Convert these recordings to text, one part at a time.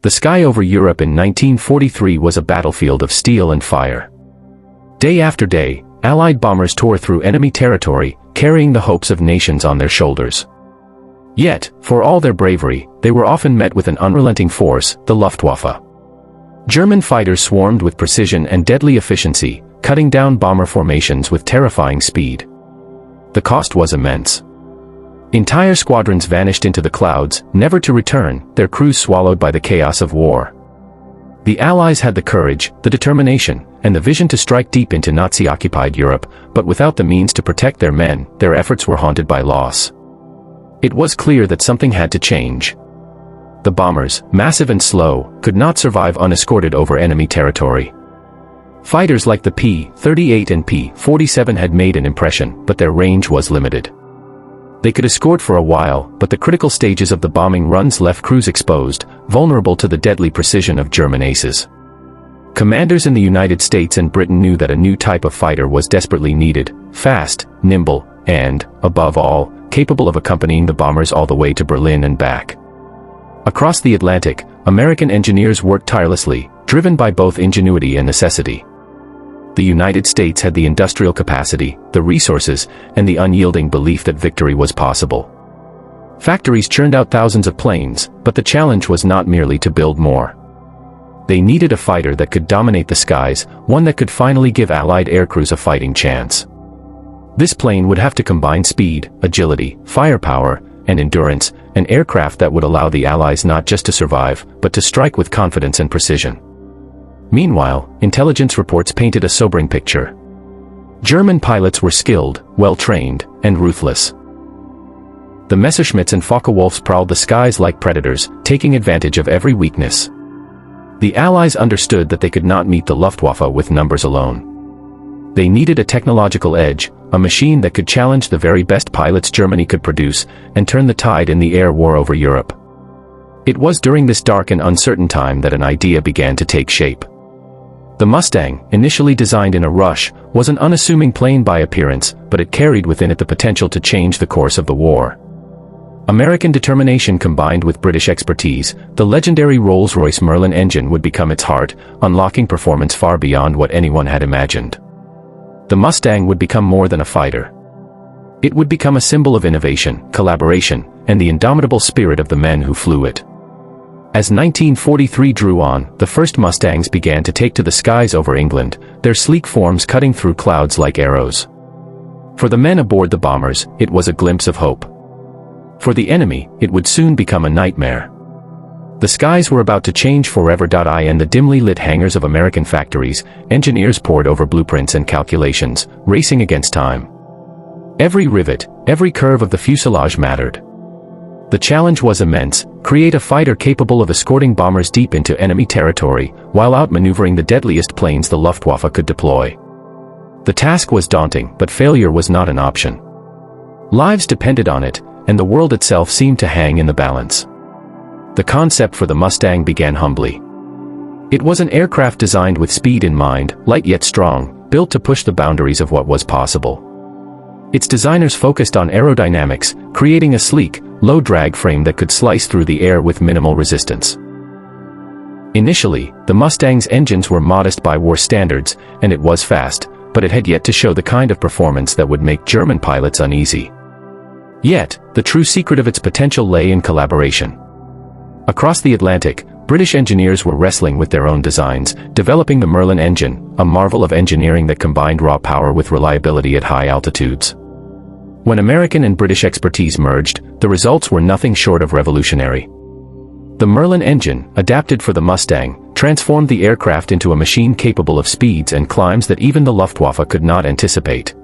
The sky over Europe in 1943 was a battlefield of steel and fire. Day after day, Allied bombers tore through enemy territory, carrying the hopes of nations on their shoulders. Yet, for all their bravery, they were often met with an unrelenting force, the Luftwaffe. German fighters swarmed with precision and deadly efficiency, cutting down bomber formations with terrifying speed. The cost was immense. Entire squadrons vanished into the clouds, never to return, their crews swallowed by the chaos of war. The Allies had the courage, the determination, and the vision to strike deep into Nazi-occupied Europe, but without the means to protect their men, their efforts were haunted by loss. It was clear that something had to change. The bombers, massive and slow, could not survive unescorted over enemy territory. Fighters like the P-38 and P-47 had made an impression, but their range was limited. They could escort for a while, but the critical stages of the bombing runs left crews exposed, vulnerable to the deadly precision of German aces. Commanders in the United States and Britain knew that a new type of fighter was desperately needed, fast, nimble, and, above all, capable of accompanying the bombers all the way to Berlin and back. Across the Atlantic, American engineers worked tirelessly, driven by both ingenuity and necessity. The United States had the industrial capacity, the resources, and the unyielding belief that victory was possible. Factories churned out thousands of planes, but the challenge was not merely to build more. They needed a fighter that could dominate the skies, one that could finally give Allied aircrews a fighting chance. This plane would have to combine speed, agility, firepower, and endurance, an aircraft that would allow the Allies not just to survive, but to strike with confidence and precision. Meanwhile, intelligence reports painted a sobering picture. German pilots were skilled, well-trained, and ruthless. The Messerschmitts and Focke-Wulfs prowled the skies like predators, taking advantage of every weakness. The Allies understood that they could not meet the Luftwaffe with numbers alone. They needed a technological edge, a machine that could challenge the very best pilots Germany could produce, and turn the tide in the air war over Europe. It was during this dark and uncertain time that an idea began to take shape. The Mustang, initially designed in a rush, was an unassuming plane by appearance, but it carried within it the potential to change the course of the war. American determination combined with British expertise, the legendary Rolls-Royce Merlin engine would become its heart, unlocking performance far beyond what anyone had imagined. The Mustang would become more than a fighter. It would become a symbol of innovation, collaboration, and the indomitable spirit of the men who flew it. As 1943 drew on, the first Mustangs began to take to the skies over England, their sleek forms cutting through clouds like arrows. For the men aboard the bombers, it was a glimpse of hope. For the enemy, it would soon become a nightmare. The skies were about to change forever. In the dimly lit hangars of American factories, engineers pored over blueprints and calculations, racing against time. Every rivet, every curve of the fuselage mattered. The challenge was immense: create a fighter capable of escorting bombers deep into enemy territory, while outmaneuvering the deadliest planes the Luftwaffe could deploy. The task was daunting, but failure was not an option. Lives depended on it, and the world itself seemed to hang in the balance. The concept for the Mustang began humbly. It was an aircraft designed with speed in mind, light yet strong, built to push the boundaries of what was possible. Its designers focused on aerodynamics, creating a sleek, low-drag frame that could slice through the air with minimal resistance. Initially, the Mustang's engines were modest by war standards, and it was fast, but it had yet to show the kind of performance that would make German pilots uneasy. Yet, the true secret of its potential lay in collaboration. Across the Atlantic, British engineers were wrestling with their own designs, developing the Merlin engine, a marvel of engineering that combined raw power with reliability at high altitudes. When American and British expertise merged, the results were nothing short of revolutionary. The Merlin engine, adapted for the Mustang, transformed the aircraft into a machine capable of speeds and climbs that even the Luftwaffe could not anticipate.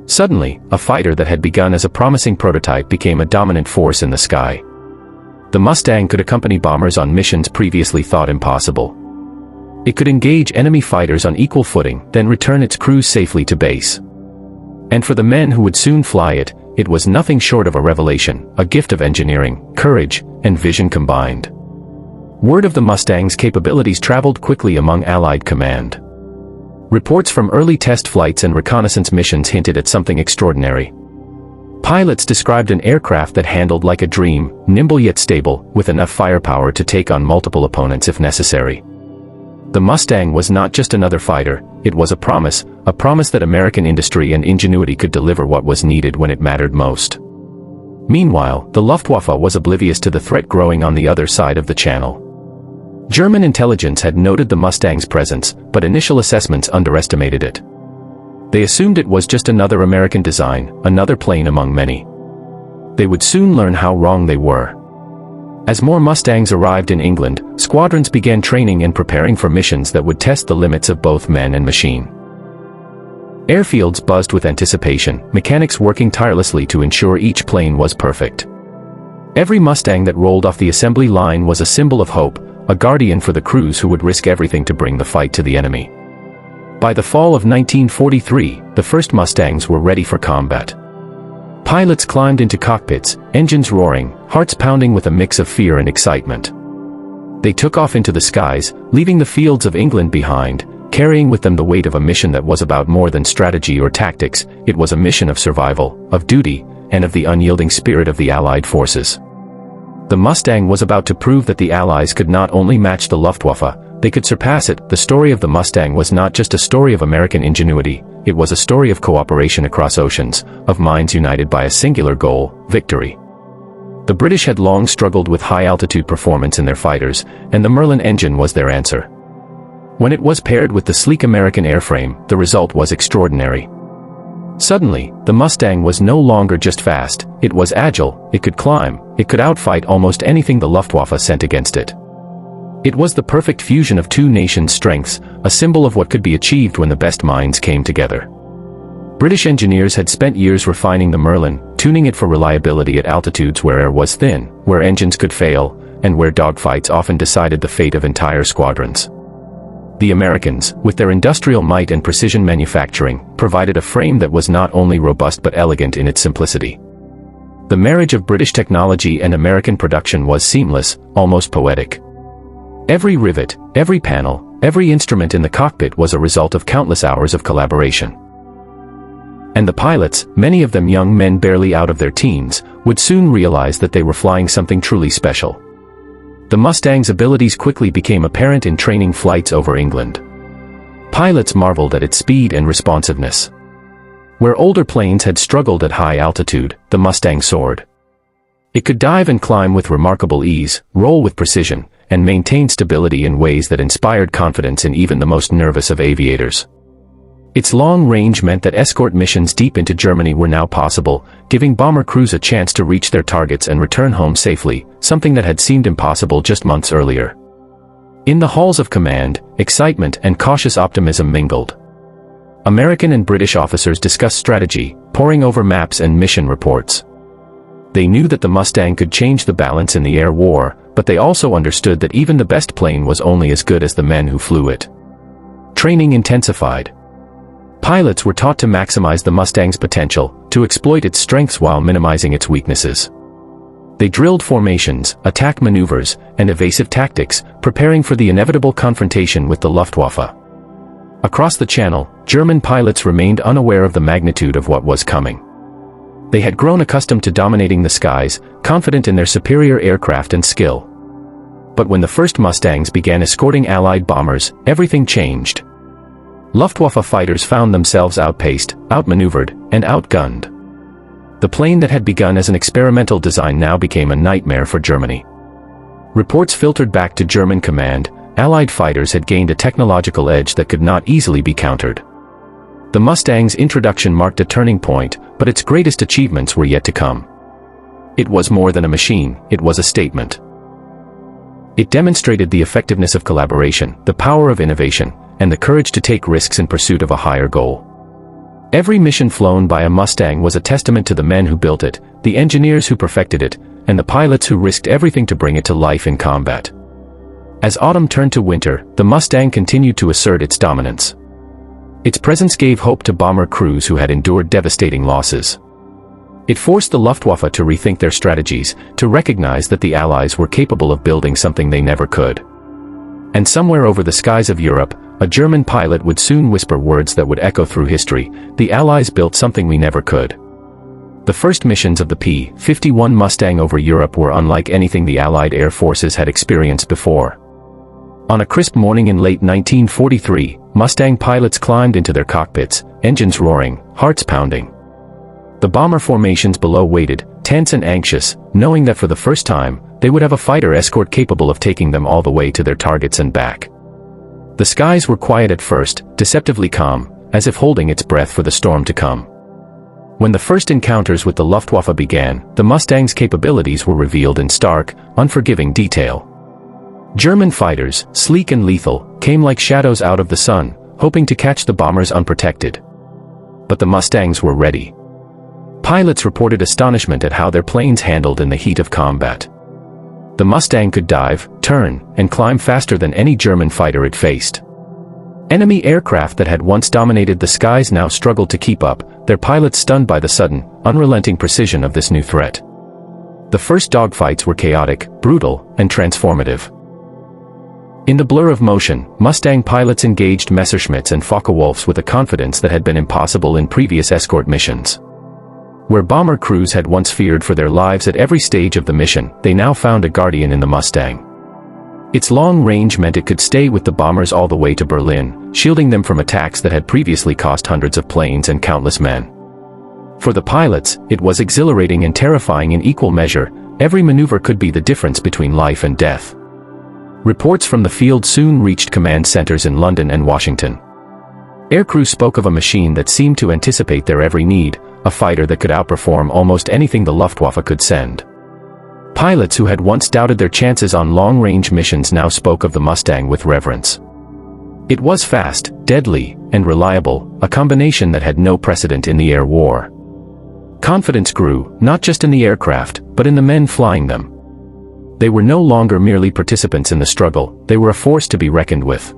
Suddenly, a fighter that had begun as a promising prototype became a dominant force in the sky. The Mustang could accompany bombers on missions previously thought impossible. It could engage enemy fighters on equal footing, then return its crews safely to base. And for the men who would soon fly it, it was nothing short of a revelation, a gift of engineering, courage, and vision combined. Word of the Mustang's capabilities traveled quickly among Allied command. Reports from early test flights and reconnaissance missions hinted at something extraordinary. Pilots described an aircraft that handled like a dream, nimble yet stable, with enough firepower to take on multiple opponents if necessary. The Mustang was not just another fighter, it was a promise that American industry and ingenuity could deliver what was needed when it mattered most. Meanwhile, the Luftwaffe was oblivious to the threat growing on the other side of the channel. German intelligence had noted the Mustang's presence, but initial assessments underestimated it. They assumed it was just another American design, another plane among many. They would soon learn how wrong they were. As more Mustangs arrived in England, squadrons began training and preparing for missions that would test the limits of both men and machine. Airfields buzzed with anticipation, mechanics working tirelessly to ensure each plane was perfect. Every Mustang that rolled off the assembly line was a symbol of hope, a guardian for the crews who would risk everything to bring the fight to the enemy. By the fall of 1943, the first Mustangs were ready for combat. Pilots climbed into cockpits, engines roaring, hearts pounding with a mix of fear and excitement. They took off into the skies, leaving the fields of England behind, carrying with them the weight of a mission that was about more than strategy or tactics. It was a mission of survival, of duty, and of the unyielding spirit of the Allied forces. The Mustang was about to prove that the Allies could not only match the Luftwaffe, they could surpass it. The story of the Mustang was not just a story of American ingenuity, it was a story of cooperation across oceans, of minds united by a singular goal, victory. The British had long struggled with high-altitude performance in their fighters, and the Merlin engine was their answer. When it was paired with the sleek American airframe, the result was extraordinary. Suddenly, the Mustang was no longer just fast, it was agile, it could climb, it could outfight almost anything the Luftwaffe sent against it. It was the perfect fusion of two nations' strengths, a symbol of what could be achieved when the best minds came together. British engineers had spent years refining the Merlin, tuning it for reliability at altitudes where air was thin, where engines could fail, and where dogfights often decided the fate of entire squadrons. The Americans, with their industrial might and precision manufacturing, provided a frame that was not only robust but elegant in its simplicity. The marriage of British technology and American production was seamless, almost poetic. Every rivet, every panel, every instrument in the cockpit was a result of countless hours of collaboration. And the pilots, many of them young men barely out of their teens, would soon realize that they were flying something truly special. The Mustang's abilities quickly became apparent in training flights over England. Pilots marveled at its speed and responsiveness. Where older planes had struggled at high altitude, the Mustang soared. It could dive and climb with remarkable ease, roll with precision, and maintain stability in ways that inspired confidence in even the most nervous of aviators. Its long range meant that escort missions deep into Germany were now possible, giving bomber crews a chance to reach their targets and return home safely, something that had seemed impossible just months earlier. In the halls of command, excitement and cautious optimism mingled. American and British officers discussed strategy, poring over maps and mission reports. They knew that the Mustang could change the balance in the air war, but they also understood that even the best plane was only as good as the men who flew it. Training intensified. Pilots were taught to maximize the Mustang's potential, to exploit its strengths while minimizing its weaknesses. They drilled formations, attack maneuvers, and evasive tactics, preparing for the inevitable confrontation with the Luftwaffe. Across the channel, German pilots remained unaware of the magnitude of what was coming. They had grown accustomed to dominating the skies, confident in their superior aircraft and skill. But when the first Mustangs began escorting Allied bombers, everything changed. Luftwaffe fighters found themselves outpaced, outmaneuvered, and outgunned. The plane that had begun as an experimental design now became a nightmare for Germany. Reports filtered back to German command, Allied fighters had gained a technological edge that could not easily be countered. The Mustang's introduction marked a turning point, but its greatest achievements were yet to come. It was more than a machine, it was a statement. It demonstrated the effectiveness of collaboration, the power of innovation, and the courage to take risks in pursuit of a higher goal. Every mission flown by a Mustang was a testament to the men who built it, the engineers who perfected it, and the pilots who risked everything to bring it to life in combat. As autumn turned to winter, the Mustang continued to assert its dominance. Its presence gave hope to bomber crews who had endured devastating losses. It forced the Luftwaffe to rethink their strategies, to recognize that the Allies were capable of building something they never could. And somewhere over the skies of Europe, a German pilot would soon whisper words that would echo through history: "The Allies built something we never could." The first missions of the P-51 Mustang over Europe were unlike anything the Allied air forces had experienced before. On a crisp morning in late 1943, Mustang pilots climbed into their cockpits, engines roaring, hearts pounding. The bomber formations below waited, tense and anxious, knowing that for the first time, they would have a fighter escort capable of taking them all the way to their targets and back. The skies were quiet at first, deceptively calm, as if holding its breath for the storm to come. When the first encounters with the Luftwaffe began, the Mustang's capabilities were revealed in stark, unforgiving detail. German fighters, sleek and lethal, came like shadows out of the sun, hoping to catch the bombers unprotected. But the Mustangs were ready. Pilots reported astonishment at how their planes handled in the heat of combat. The Mustang could dive, turn, and climb faster than any German fighter it faced. Enemy aircraft that had once dominated the skies now struggled to keep up, their pilots stunned by the sudden, unrelenting precision of this new threat. The first dogfights were chaotic, brutal, and transformative. In the blur of motion, Mustang pilots engaged Messerschmitts and Focke-Wulfs with a confidence that had been impossible in previous escort missions. Where bomber crews had once feared for their lives at every stage of the mission, they now found a guardian in the Mustang. Its long range meant it could stay with the bombers all the way to Berlin, shielding them from attacks that had previously cost hundreds of planes and countless men. For the pilots, it was exhilarating and terrifying in equal measure. Every maneuver could be the difference between life and death. Reports from the field soon reached command centers in London and Washington. Aircrew spoke of a machine that seemed to anticipate their every need, a fighter that could outperform almost anything the Luftwaffe could send. Pilots who had once doubted their chances on long-range missions now spoke of the Mustang with reverence. It was fast, deadly, and reliable, a combination that had no precedent in the air war. Confidence grew, not just in the aircraft, but in the men flying them. They were no longer merely participants in the struggle, they were a force to be reckoned with.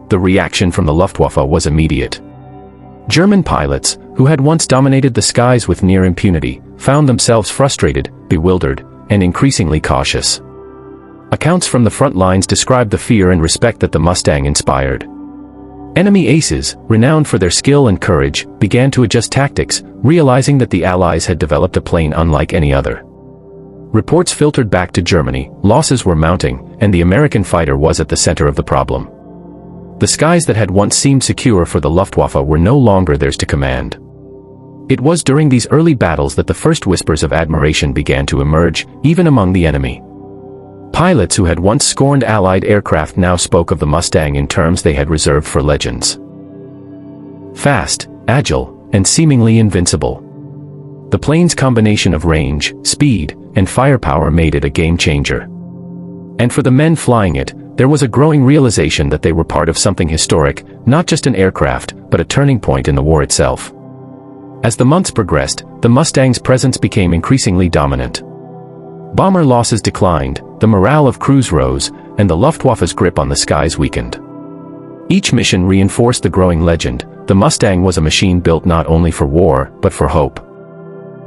The reaction from the Luftwaffe was immediate. German pilots, who had once dominated the skies with near impunity, found themselves frustrated, bewildered, and increasingly cautious. Accounts from the front lines described the fear and respect that the Mustang inspired. Enemy aces, renowned for their skill and courage, began to adjust tactics, realizing that the Allies had developed a plane unlike any other. Reports filtered back to Germany, losses were mounting, and the American fighter was at the center of the problem. The skies that had once seemed secure for the Luftwaffe were no longer theirs to command. It was during these early battles that the first whispers of admiration began to emerge, even among the enemy. Pilots who had once scorned Allied aircraft now spoke of the Mustang in terms they had reserved for legends. Fast, agile, and seemingly invincible. The plane's combination of range, speed, and firepower made it a game-changer. And for the men flying it, there was a growing realization that they were part of something historic, not just an aircraft, but a turning point in the war itself. As the months progressed, the Mustang's presence became increasingly dominant. Bomber losses declined, the morale of crews rose, and the Luftwaffe's grip on the skies weakened. Each mission reinforced the growing legend: the Mustang was a machine built not only for war, but for hope.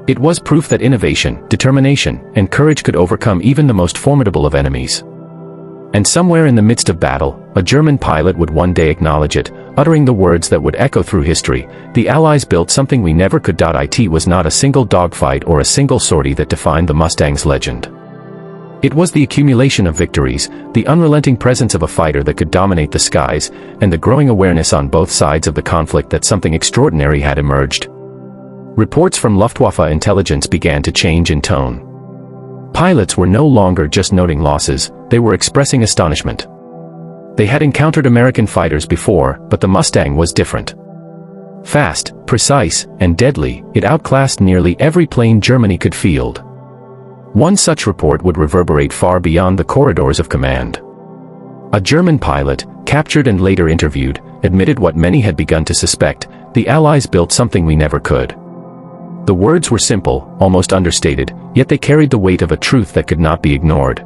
It was proof that innovation, determination, and courage could overcome even the most formidable of enemies. And somewhere in the midst of battle, a German pilot would one day acknowledge it, uttering the words that would echo through history: "The Allies built something we never could." It was not a single dogfight or a single sortie that defined the Mustang's legend. It was the accumulation of victories, the unrelenting presence of a fighter that could dominate the skies, and the growing awareness on both sides of the conflict that something extraordinary had emerged. Reports from Luftwaffe intelligence began to change in tone. Pilots were no longer just noting losses, they were expressing astonishment. They had encountered American fighters before, but the Mustang was different. Fast, precise, and deadly, it outclassed nearly every plane Germany could field. One such report would reverberate far beyond the corridors of command. A German pilot, captured and later interviewed, admitted what many had begun to suspect: the Allies built something we never could. The words were simple, almost understated, yet they carried the weight of a truth that could not be ignored.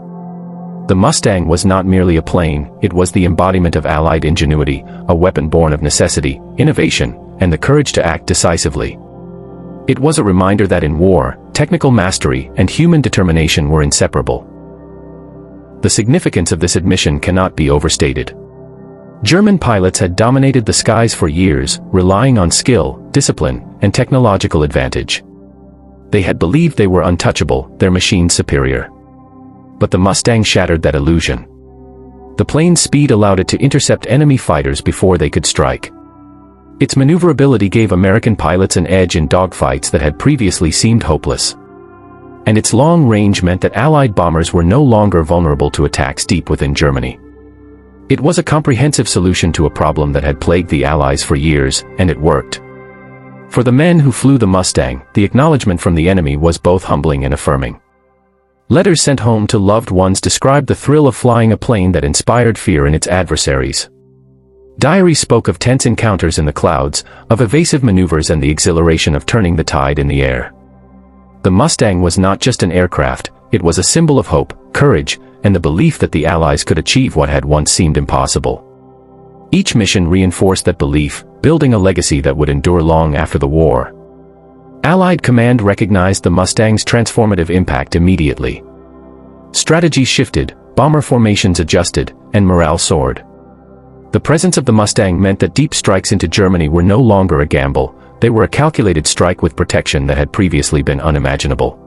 The Mustang was not merely a plane, it was the embodiment of Allied ingenuity, a weapon born of necessity, innovation, and the courage to act decisively. It was a reminder that in war, technical mastery and human determination were inseparable. The significance of this admission cannot be overstated. German pilots had dominated the skies for years, relying on skill, discipline, and technological advantage. They had believed they were untouchable, their machines superior. But the Mustang shattered that illusion. The plane's speed allowed it to intercept enemy fighters before they could strike. Its maneuverability gave American pilots an edge in dogfights that had previously seemed hopeless. And its long range meant that Allied bombers were no longer vulnerable to attacks deep within Germany. It was a comprehensive solution to a problem that had plagued the Allies for years, and it worked. For the men who flew the Mustang, the acknowledgment from the enemy was both humbling and affirming. Letters sent home to loved ones described the thrill of flying a plane that inspired fear in its adversaries. Diaries spoke of tense encounters in the clouds, of evasive maneuvers and the exhilaration of turning the tide in the air. The Mustang was not just an aircraft, it was a symbol of hope, courage, and the belief that the Allies could achieve what had once seemed impossible. Each mission reinforced that belief, building a legacy that would endure long after the war. Allied command recognized the Mustang's transformative impact immediately. Strategies shifted, bomber formations adjusted, and morale soared. The presence of the Mustang meant that deep strikes into Germany were no longer a gamble, they were a calculated strike with protection that had previously been unimaginable.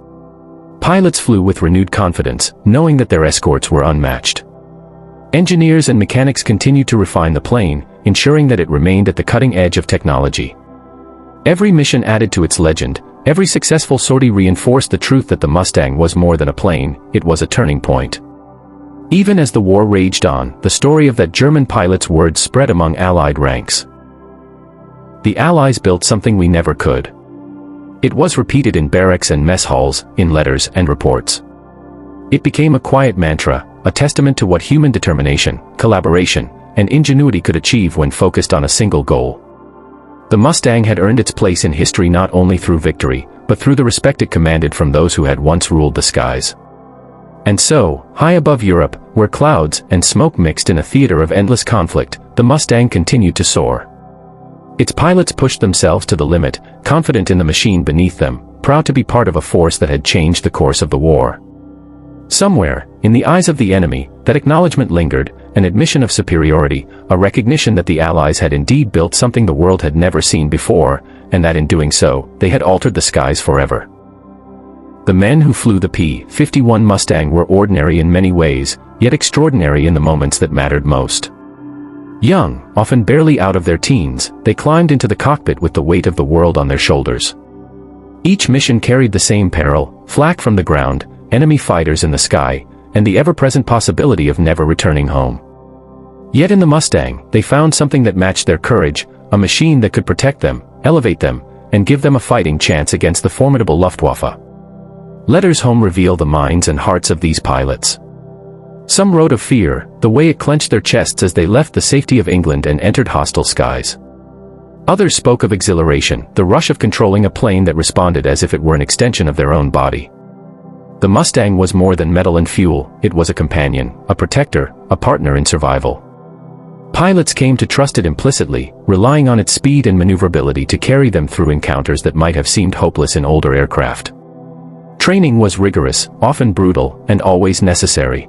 Pilots flew with renewed confidence, knowing that their escorts were unmatched. Engineers and mechanics continued to refine the plane, ensuring that it remained at the cutting edge of technology. Every mission added to its legend, every successful sortie reinforced the truth that the Mustang was more than a plane, it was a turning point. Even as the war raged on, the story of that German pilot's words spread among Allied ranks. The Allies built something we never could. It was repeated in barracks and mess halls, in letters and reports. It became a quiet mantra, a testament to what human determination, collaboration, and ingenuity could achieve when focused on a single goal. The Mustang had earned its place in history not only through victory, but through the respect it commanded from those who had once ruled the skies. And so, high above Europe, where clouds and smoke mixed in a theater of endless conflict, the Mustang continued to soar. Its pilots pushed themselves to the limit, confident in the machine beneath them, proud to be part of a force that had changed the course of the war. Somewhere, in the eyes of the enemy, that acknowledgment lingered, an admission of superiority, a recognition that the Allies had indeed built something the world had never seen before, and that in doing so, they had altered the skies forever. The men who flew the P-51 Mustang were ordinary in many ways, yet extraordinary in the moments that mattered most. Young, often barely out of their teens, they climbed into the cockpit with the weight of the world on their shoulders. Each mission carried the same peril, flak from the ground, enemy fighters in the sky, and the ever-present possibility of never returning home. Yet in the Mustang, they found something that matched their courage, a machine that could protect them, elevate them, and give them a fighting chance against the formidable Luftwaffe. Letters home reveal the minds and hearts of these pilots. Some wrote of fear, the way it clenched their chests as they left the safety of England and entered hostile skies. Others spoke of exhilaration, the rush of controlling a plane that responded as if it were an extension of their own body. The Mustang was more than metal and fuel, it was a companion, a protector, a partner in survival. Pilots came to trust it implicitly, relying on its speed and maneuverability to carry them through encounters that might have seemed hopeless in older aircraft. Training was rigorous, often brutal, and always necessary.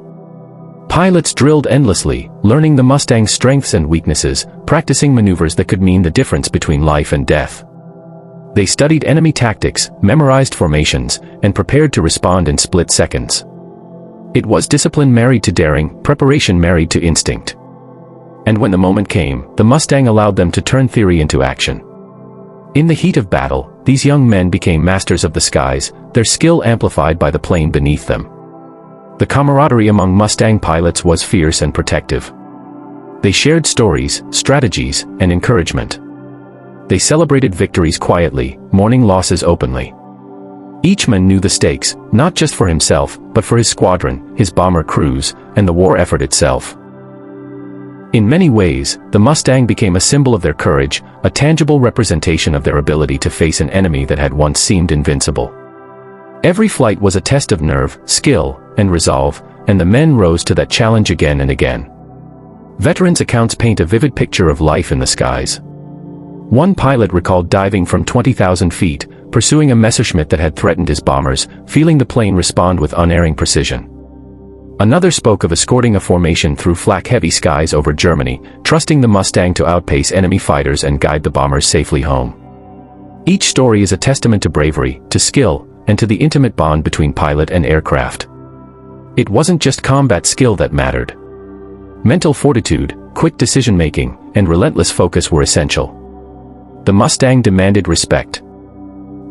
Pilots drilled endlessly, learning the Mustang's strengths and weaknesses, practicing maneuvers that could mean the difference between life and death. They studied enemy tactics, memorized formations, and prepared to respond in split seconds. It was discipline married to daring, preparation married to instinct. And when the moment came, the Mustang allowed them to turn theory into action. In the heat of battle, these young men became masters of the skies, their skill amplified by the plane beneath them. The camaraderie among Mustang pilots was fierce and protective. They shared stories, strategies, and encouragement. They celebrated victories quietly, mourning losses openly. Each man knew the stakes, not just for himself, but for his squadron, his bomber crews, and the war effort itself. In many ways, the Mustang became a symbol of their courage, a tangible representation of their ability to face an enemy that had once seemed invincible. Every flight was a test of nerve, skill, and resolve, and the men rose to that challenge again and again. Veterans' accounts paint a vivid picture of life in the skies. One pilot recalled diving from 20,000 feet, pursuing a Messerschmitt that had threatened his bombers, feeling the plane respond with unerring precision. Another spoke of escorting a formation through flak-heavy skies over Germany, trusting the Mustang to outpace enemy fighters and guide the bombers safely home. Each story is a testament to bravery, to skill, and to the intimate bond between pilot and aircraft. It wasn't just combat skill that mattered. Mental fortitude, quick decision-making, and relentless focus were essential. The Mustang demanded respect.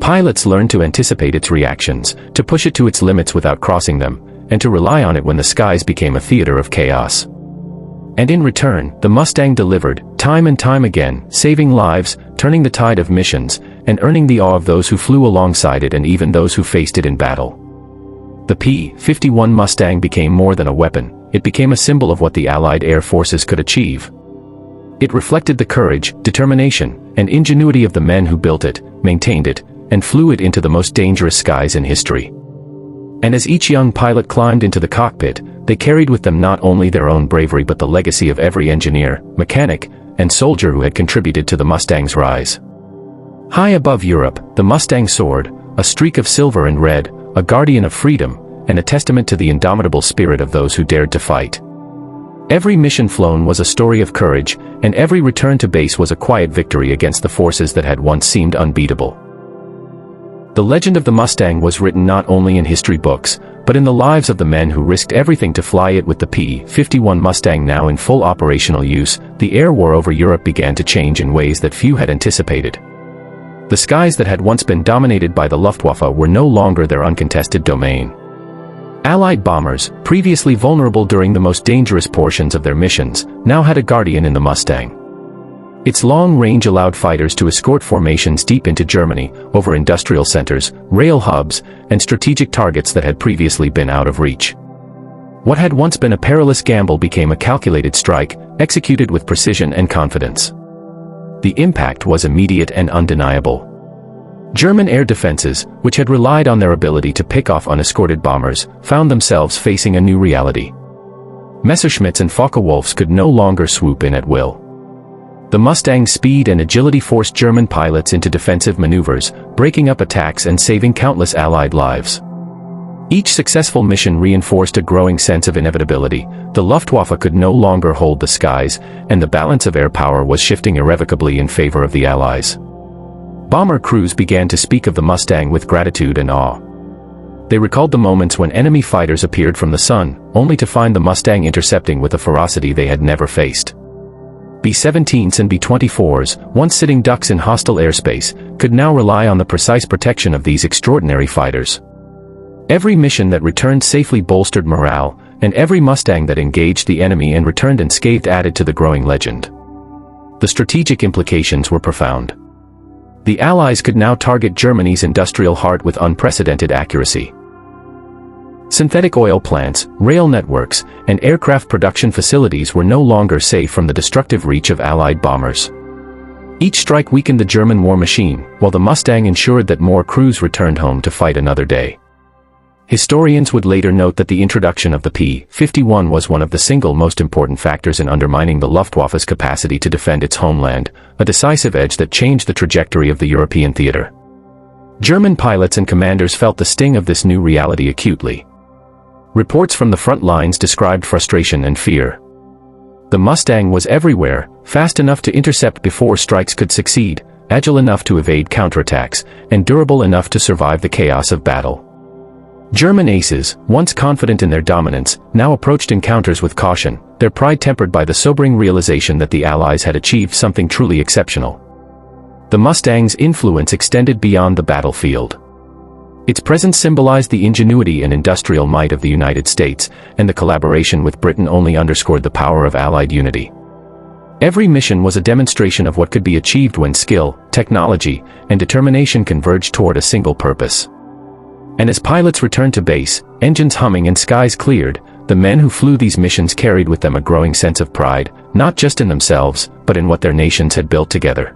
Pilots learned to anticipate its reactions, to push it to its limits without crossing them, and to rely on it when the skies became a theater of chaos. And in return, the Mustang delivered, time and time again, saving lives, turning the tide of missions, and earning the awe of those who flew alongside it and even those who faced it in battle. The P-51 Mustang became more than a weapon. It became a symbol of what the Allied air forces could achieve. It reflected the courage, determination, and ingenuity of the men who built it, maintained it, and flew it into the most dangerous skies in history. And as each young pilot climbed into the cockpit, they carried with them not only their own bravery but the legacy of every engineer, mechanic, and soldier who had contributed to the Mustang's rise. High above Europe, the Mustang soared, a streak of silver and red, a guardian of freedom, and a testament to the indomitable spirit of those who dared to fight. Every mission flown was a story of courage, and every return to base was a quiet victory against the forces that had once seemed unbeatable. The legend of the Mustang was written not only in history books, but in the lives of the men who risked everything to fly it. With the P-51 Mustang now in full operational use, the air war over Europe began to change in ways that few had anticipated. The skies that had once been dominated by the Luftwaffe were no longer their uncontested domain. Allied bombers, previously vulnerable during the most dangerous portions of their missions, now had a guardian in the Mustang. Its long range allowed fighters to escort formations deep into Germany, over industrial centers, rail hubs, and strategic targets that had previously been out of reach. What had once been a perilous gamble became a calculated strike, executed with precision and confidence. The impact was immediate and undeniable. German air defenses, which had relied on their ability to pick off unescorted bombers, found themselves facing a new reality. Messerschmitts and Focke-Wulfs could no longer swoop in at will. The Mustang's speed and agility forced German pilots into defensive maneuvers, breaking up attacks and saving countless Allied lives. Each successful mission reinforced a growing sense of inevitability. The Luftwaffe could no longer hold the skies, and the balance of air power was shifting irrevocably in favor of the Allies. Bomber crews began to speak of the Mustang with gratitude and awe. They recalled the moments when enemy fighters appeared from the sun, only to find the Mustang intercepting with a ferocity they had never faced. B-17s and B-24s, once sitting ducks in hostile airspace, could now rely on the precise protection of these extraordinary fighters. Every mission that returned safely bolstered morale, and every Mustang that engaged the enemy and returned unscathed added to the growing legend. The strategic implications were profound. The Allies could now target Germany's industrial heart with unprecedented accuracy. Synthetic oil plants, rail networks, and aircraft production facilities were no longer safe from the destructive reach of Allied bombers. Each strike weakened the German war machine, while the Mustang ensured that more crews returned home to fight another day. Historians would later note that the introduction of the P-51 was one of the single most important factors in undermining the Luftwaffe's capacity to defend its homeland, a decisive edge that changed the trajectory of the European theater. German pilots and commanders felt the sting of this new reality acutely. Reports from the front lines described frustration and fear. The Mustang was everywhere, fast enough to intercept before strikes could succeed, agile enough to evade counterattacks, and durable enough to survive the chaos of battle. German aces, once confident in their dominance, now approached encounters with caution, their pride tempered by the sobering realization that the Allies had achieved something truly exceptional. The Mustang's influence extended beyond the battlefield. Its presence symbolized the ingenuity and industrial might of the United States, and the collaboration with Britain only underscored the power of Allied unity. Every mission was a demonstration of what could be achieved when skill, technology, and determination converged toward a single purpose. And as pilots returned to base, engines humming and skies cleared, the men who flew these missions carried with them a growing sense of pride, not just in themselves, but in what their nations had built together.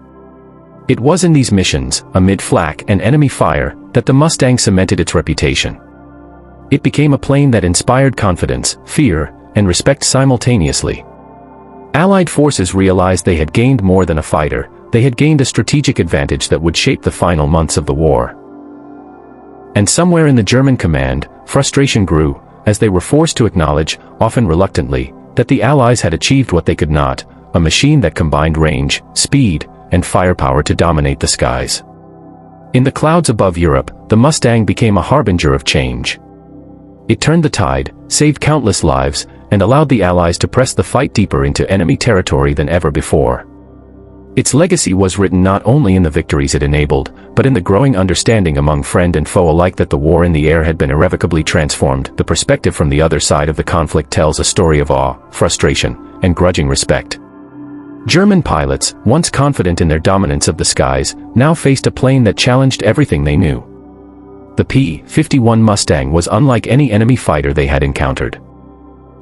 It was in these missions, amid flak and enemy fire, that the Mustang cemented its reputation. It became a plane that inspired confidence, fear, and respect simultaneously. Allied forces realized they had gained more than a fighter, they had gained a strategic advantage that would shape the final months of the war. And somewhere in the German command, frustration grew, as they were forced to acknowledge, often reluctantly, that the Allies had achieved what they could not, a machine that combined range, speed, and firepower to dominate the skies. In the clouds above Europe, the Mustang became a harbinger of change. It turned the tide, saved countless lives, and allowed the Allies to press the fight deeper into enemy territory than ever before. Its legacy was written not only in the victories it enabled, but in the growing understanding among friend and foe alike that the war in the air had been irrevocably transformed. The perspective from the other side of the conflict tells a story of awe, frustration, and grudging respect. German pilots, once confident in their dominance of the skies, now faced a plane that challenged everything they knew. The P-51 Mustang was unlike any enemy fighter they had encountered.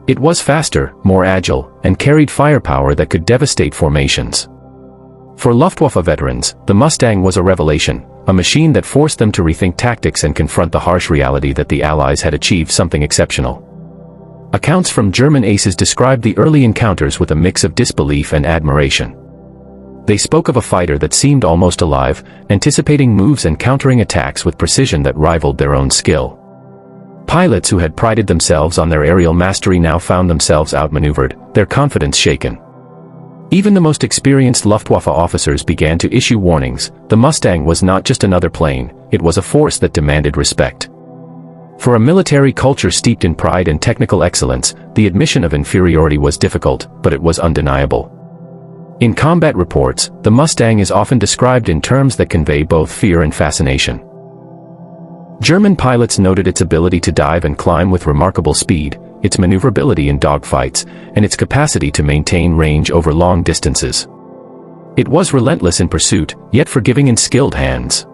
It was faster, more agile, and carried firepower that could devastate formations. For Luftwaffe veterans, the Mustang was a revelation, a machine that forced them to rethink tactics and confront the harsh reality that the Allies had achieved something exceptional. Accounts from German aces described the early encounters with a mix of disbelief and admiration. They spoke of a fighter that seemed almost alive, anticipating moves and countering attacks with precision that rivaled their own skill. Pilots who had prided themselves on their aerial mastery now found themselves outmaneuvered, their confidence shaken. Even the most experienced Luftwaffe officers began to issue warnings. The Mustang was not just another plane, it was a force that demanded respect. For a military culture steeped in pride and technical excellence, the admission of inferiority was difficult, but it was undeniable. In combat reports, the Mustang is often described in terms that convey both fear and fascination. German pilots noted its ability to dive and climb with remarkable speed, its maneuverability in dogfights, and its capacity to maintain range over long distances. It was relentless in pursuit, yet forgiving in skilled hands.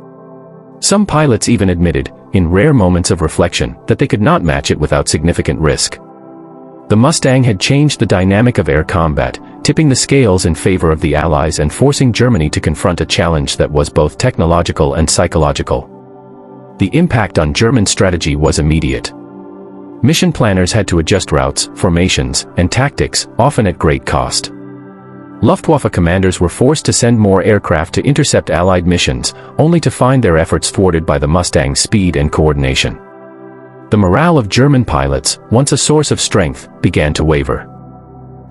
Some pilots even admitted, in rare moments of reflection, that they could not match it without significant risk. The Mustang had changed the dynamic of air combat, tipping the scales in favor of the Allies and forcing Germany to confront a challenge that was both technological and psychological. The impact on German strategy was immediate. Mission planners had to adjust routes, formations, and tactics, often at great cost. Luftwaffe commanders were forced to send more aircraft to intercept Allied missions, only to find their efforts thwarted by the Mustang's speed and coordination. The morale of German pilots, once a source of strength, began to waver.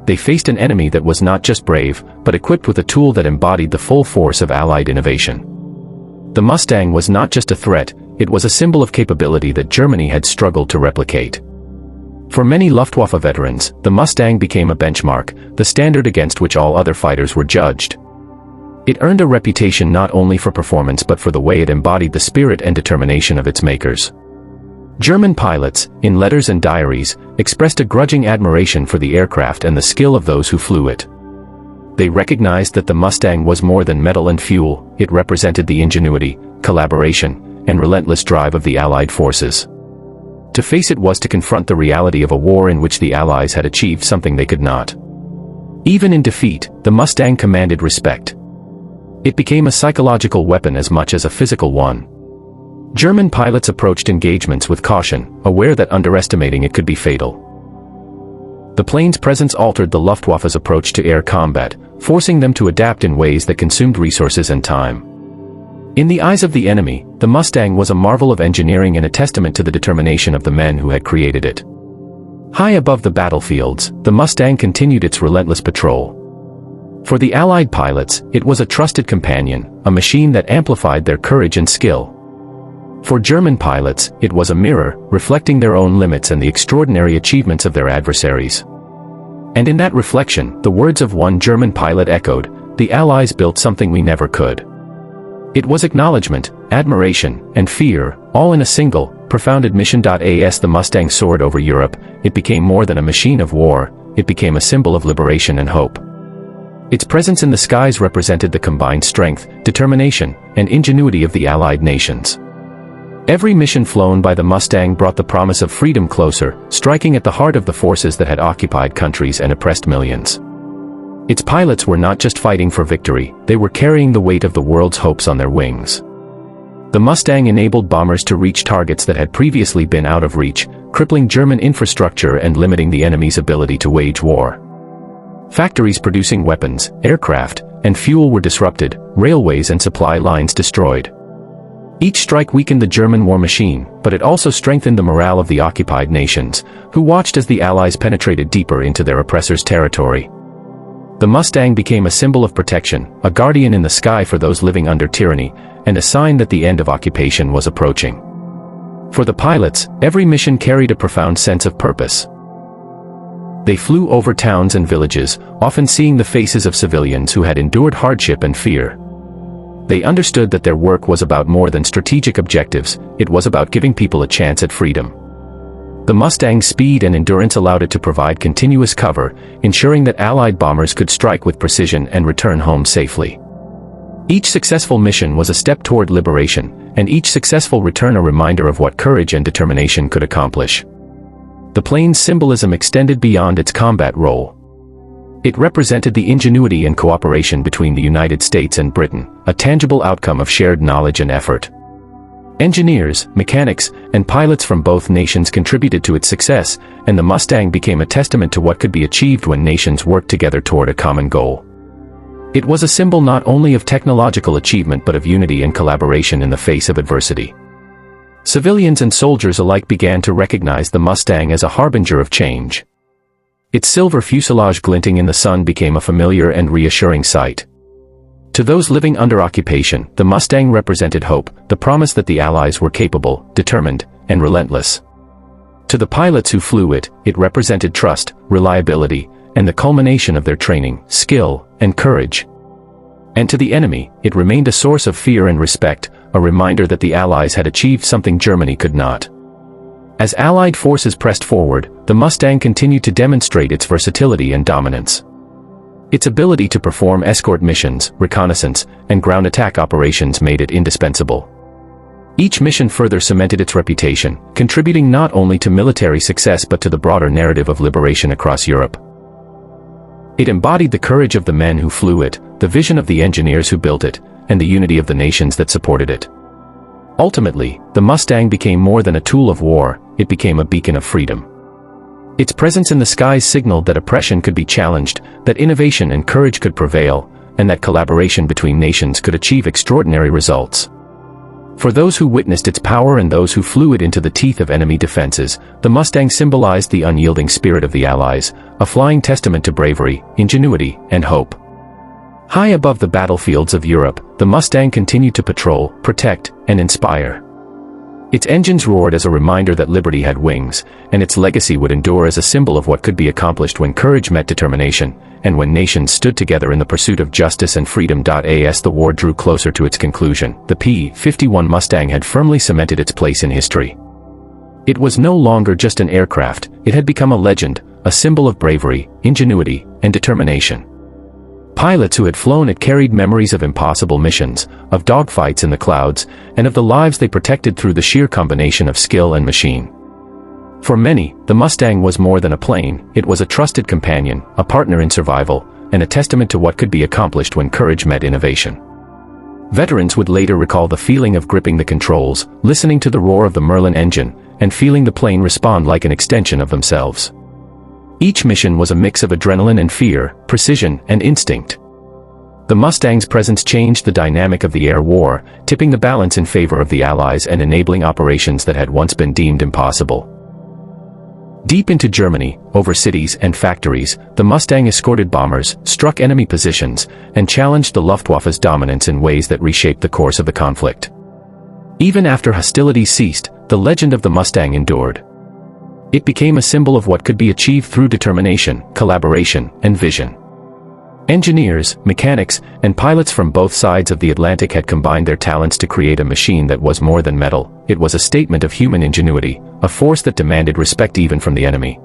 They faced an enemy that was not just brave, but equipped with a tool that embodied the full force of Allied innovation. The Mustang was not just a threat, it was a symbol of capability that Germany had struggled to replicate. For many Luftwaffe veterans, the Mustang became a benchmark, the standard against which all other fighters were judged. It earned a reputation not only for performance but for the way it embodied the spirit and determination of its makers. German pilots, in letters and diaries, expressed a grudging admiration for the aircraft and the skill of those who flew it. They recognized that the Mustang was more than metal and fuel, it represented the ingenuity, collaboration, and relentless drive of the Allied forces. To face it was to confront the reality of a war in which the Allies had achieved something they could not. Even in defeat, the Mustang commanded respect. It became a psychological weapon as much as a physical one. German pilots approached engagements with caution, aware that underestimating it could be fatal. The plane's presence altered the Luftwaffe's approach to air combat, forcing them to adapt in ways that consumed resources and time. In the eyes of the enemy, the Mustang was a marvel of engineering and a testament to the determination of the men who had created it. High above the battlefields, the Mustang continued its relentless patrol. For the Allied pilots, it was a trusted companion, a machine that amplified their courage and skill. For German pilots, it was a mirror, reflecting their own limits and the extraordinary achievements of their adversaries. And in that reflection, the words of one German pilot echoed, "The Allies built something we never could." It was acknowledgment, admiration, and fear, all in a single, profound admission. As the Mustang soared over Europe, it became more than a machine of war, it became a symbol of liberation and hope. Its presence in the skies represented the combined strength, determination, and ingenuity of the Allied nations. Every mission flown by the Mustang brought the promise of freedom closer, striking at the heart of the forces that had occupied countries and oppressed millions. Its pilots were not just fighting for victory, they were carrying the weight of the world's hopes on their wings. The Mustang enabled bombers to reach targets that had previously been out of reach, crippling German infrastructure and limiting the enemy's ability to wage war. Factories producing weapons, aircraft, and fuel were disrupted, railways and supply lines destroyed. Each strike weakened the German war machine, but it also strengthened the morale of the occupied nations, who watched as the Allies penetrated deeper into their oppressors' territory. The Mustang became a symbol of protection, a guardian in the sky for those living under tyranny, and a sign that the end of occupation was approaching. For the pilots, every mission carried a profound sense of purpose. They flew over towns and villages, often seeing the faces of civilians who had endured hardship and fear. They understood that their work was about more than strategic objectives, it was about giving people a chance at freedom. The Mustang's speed and endurance allowed it to provide continuous cover, ensuring that Allied bombers could strike with precision and return home safely. Each successful mission was a step toward liberation, and each successful return a reminder of what courage and determination could accomplish. The plane's symbolism extended beyond its combat role. It represented the ingenuity and cooperation between the United States and Britain, a tangible outcome of shared knowledge and effort. Engineers, mechanics, and pilots from both nations contributed to its success, and the Mustang became a testament to what could be achieved when nations worked together toward a common goal. It was a symbol not only of technological achievement but of unity and collaboration in the face of adversity. Civilians and soldiers alike began to recognize the Mustang as a harbinger of change. Its silver fuselage glinting in the sun became a familiar and reassuring sight. To those living under occupation, the Mustang represented hope, the promise that the Allies were capable, determined, and relentless. To the pilots who flew it, it represented trust, reliability, and the culmination of their training, skill, and courage. And to the enemy, it remained a source of fear and respect, a reminder that the Allies had achieved something Germany could not. As Allied forces pressed forward, the Mustang continued to demonstrate its versatility and dominance. Its ability to perform escort missions, reconnaissance, and ground attack operations made it indispensable. Each mission further cemented its reputation, contributing not only to military success but to the broader narrative of liberation across Europe. It embodied the courage of the men who flew it, the vision of the engineers who built it, and the unity of the nations that supported it. Ultimately, the Mustang became more than a tool of war, it became a beacon of freedom. Its presence in the skies signaled that oppression could be challenged, that innovation and courage could prevail, and that collaboration between nations could achieve extraordinary results. For those who witnessed its power and those who flew it into the teeth of enemy defenses, the Mustang symbolized the unyielding spirit of the Allies, a flying testament to bravery, ingenuity, and hope. High above the battlefields of Europe, the Mustang continued to patrol, protect, and inspire. Its engines roared as a reminder that liberty had wings, and its legacy would endure as a symbol of what could be accomplished when courage met determination, and when nations stood together in the pursuit of justice and freedom. As the war drew closer to its conclusion, the P-51 Mustang had firmly cemented its place in history. It was no longer just an aircraft, it had become a legend, a symbol of bravery, ingenuity, and determination. Pilots who had flown it carried memories of impossible missions, of dogfights in the clouds, and of the lives they protected through the sheer combination of skill and machine. For many, the Mustang was more than a plane, it was a trusted companion, a partner in survival, and a testament to what could be accomplished when courage met innovation. Veterans would later recall the feeling of gripping the controls, listening to the roar of the Merlin engine, and feeling the plane respond like an extension of themselves. Each mission was a mix of adrenaline and fear, precision and instinct. The Mustang's presence changed the dynamic of the air war, tipping the balance in favor of the Allies and enabling operations that had once been deemed impossible. Deep into Germany, over cities and factories, the Mustang escorted bombers, struck enemy positions, and challenged the Luftwaffe's dominance in ways that reshaped the course of the conflict. Even after hostilities ceased, the legend of the Mustang endured. It became a symbol of what could be achieved through determination, collaboration, and vision. Engineers, mechanics, and pilots from both sides of the Atlantic had combined their talents to create a machine that was more than metal. It was a statement of human ingenuity, a force that demanded respect even from the enemy.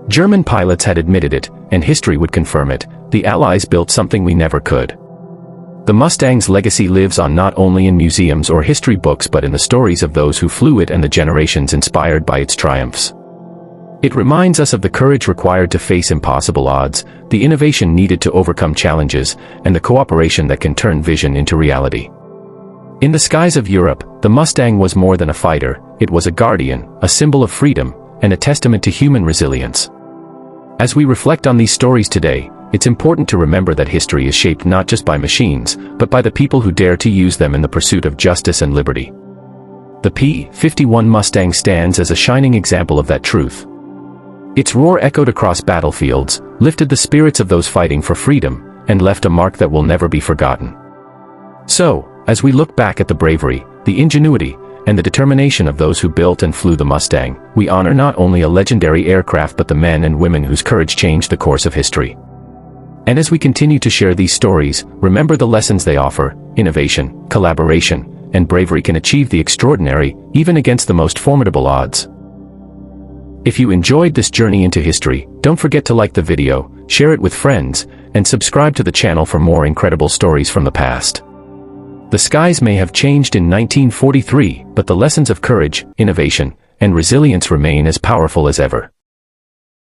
German pilots had admitted it, and history would confirm it: the Allies built something we never could. The Mustang's legacy lives on not only in museums or history books but in the stories of those who flew it and the generations inspired by its triumphs. It reminds us of the courage required to face impossible odds, the innovation needed to overcome challenges, and the cooperation that can turn vision into reality. In the skies of Europe, the Mustang was more than a fighter, it was a guardian, a symbol of freedom, and a testament to human resilience. As we reflect on these stories today, it's important to remember that history is shaped not just by machines, but by the people who dare to use them in the pursuit of justice and liberty. The P-51 Mustang stands as a shining example of that truth. Its roar echoed across battlefields, lifted the spirits of those fighting for freedom, and left a mark that will never be forgotten. So, As we look back at the bravery, the ingenuity, and the determination of those who built and flew the Mustang, we honor not only a legendary aircraft but the men and women whose courage changed the course of history. And as we continue to share these stories, remember the lessons they offer: innovation, collaboration, and bravery can achieve the extraordinary, even against the most formidable odds. If you enjoyed this journey into history, don't forget to like the video, share it with friends, and subscribe to the channel for more incredible stories from the past. The skies may have changed in 1943, but the lessons of courage, innovation, and resilience remain as powerful as ever.